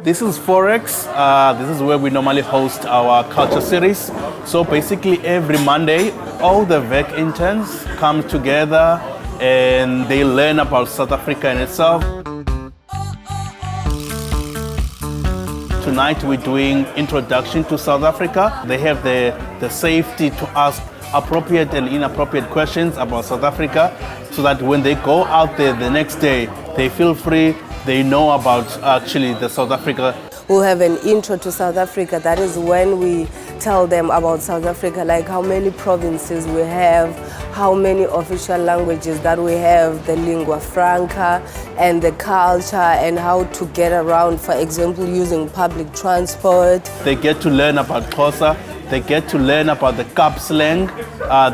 This is Forex. This is where we normally host our culture series. So basically every Monday, all the VAC interns come together and they learn about South Africa in itself. Tonight we're doing introduction to South Africa. They have the safety to ask appropriate and inappropriate questions about South Africa so that when they go out there the next day, they feel free, they know about actually the South Africa. We'll have an intro to South Africa. That is when we tell them about South Africa, like how many provinces we have, how many official languages that we have, the lingua franca, and the culture, and how to get around, for example, using public transport. They get to learn about Xhosa. They get to learn about the Kaap slang,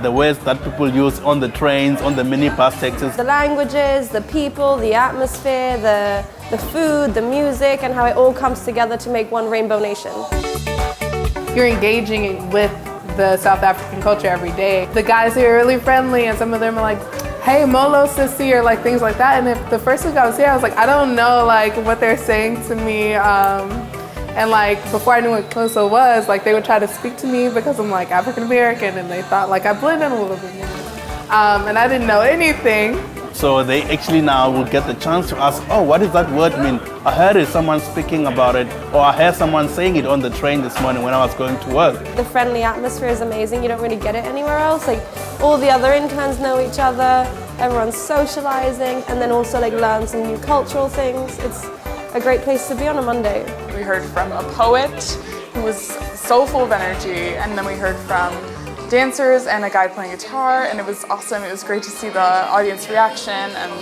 the words that people use on the trains, on the minibus taxis. The languages, the people, the atmosphere, the food, the music, and how it all comes together to make one Rainbow Nation. You're engaging with the South African culture every day. The guys here are really friendly, and some of them are like, hey, Molo sissy, or like things like that. And if the first week I was here, I was like, I don't know like what they're saying to me. And like before I knew what Xhosa was, like they would try to speak to me because I'm like African American, and they thought like I blend in a little bit more. And I didn't know anything. So they actually now will get the chance to ask, oh, what does that word mean? I heard someone speaking about it, or I heard someone saying it on the train this morning when I was going to work. The friendly atmosphere is amazing. You don't really get it anywhere else. Like all the other interns know each other, everyone's socializing, and then also like learn some new cultural things. It's a great place to be on a Monday. We heard from a poet who was so full of energy, and then we heard from dancers and a guy playing guitar, and it was awesome. It was great to see the audience reaction, and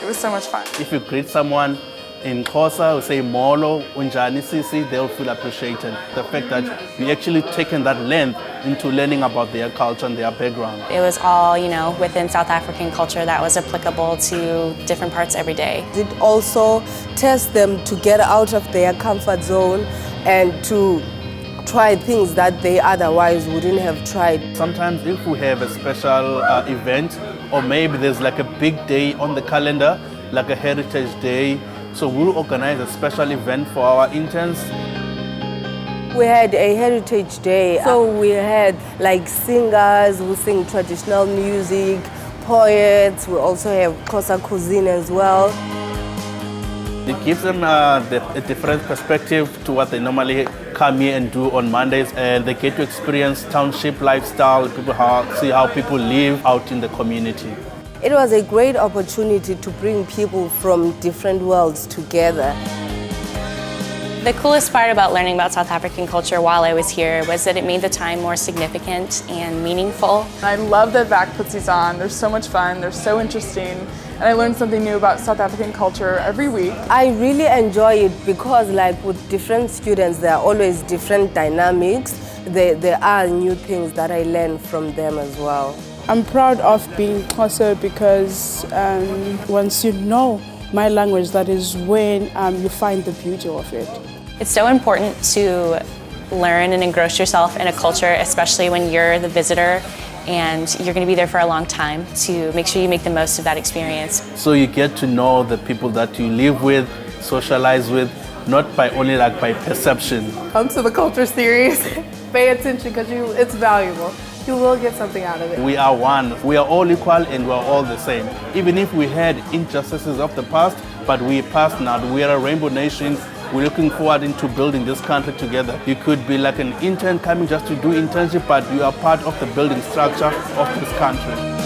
it was so much fun. If you greet someone in Xhosa who say Molo, Unjani Sisi, they'll feel appreciated. The fact that we actually taken that length into learning about their culture and their background. It was all, within South African culture that was applicable to different parts every day. It also tests them to get out of their comfort zone and to try things that they otherwise wouldn't have tried. Sometimes if we have a special event, or maybe there's like a big day on the calendar, like a Heritage Day, so we'll organize a special event for our interns. We had a Heritage Day, so we had like singers who sing traditional music, poets, we also have Xhosa cuisine as well. It gives them a different perspective to what they normally come here and do on Mondays, and they get to experience township lifestyle, see how people live out in the community. It was a great opportunity to bring people from different worlds together. The coolest part about learning about South African culture while I was here was that it made the time more significant and meaningful. I love that VAC puts these on. They're so much fun, they're so interesting, and I learned something new about South African culture every week. I really enjoy it because like with different students, there are always different dynamics. There are new things that I learn from them as well. I'm proud of being Xhosa because once you know my language, that is when you find the beauty of it. It's so important to learn and engross yourself in a culture, especially when you're the visitor and you're going to be there for a long time, to make sure you make the most of that experience. So you get to know the people that you live with, socialize with, not by only like by perception. Come to the culture series, pay attention because it's valuable. You will get something out of it. We are one. We are all equal and we are all the same. Even if we had injustices of the past, but we passed now. We are a Rainbow Nation. We're looking forward into building this country together. You could be like an intern coming just to do internship, but you are part of the building structure of this country.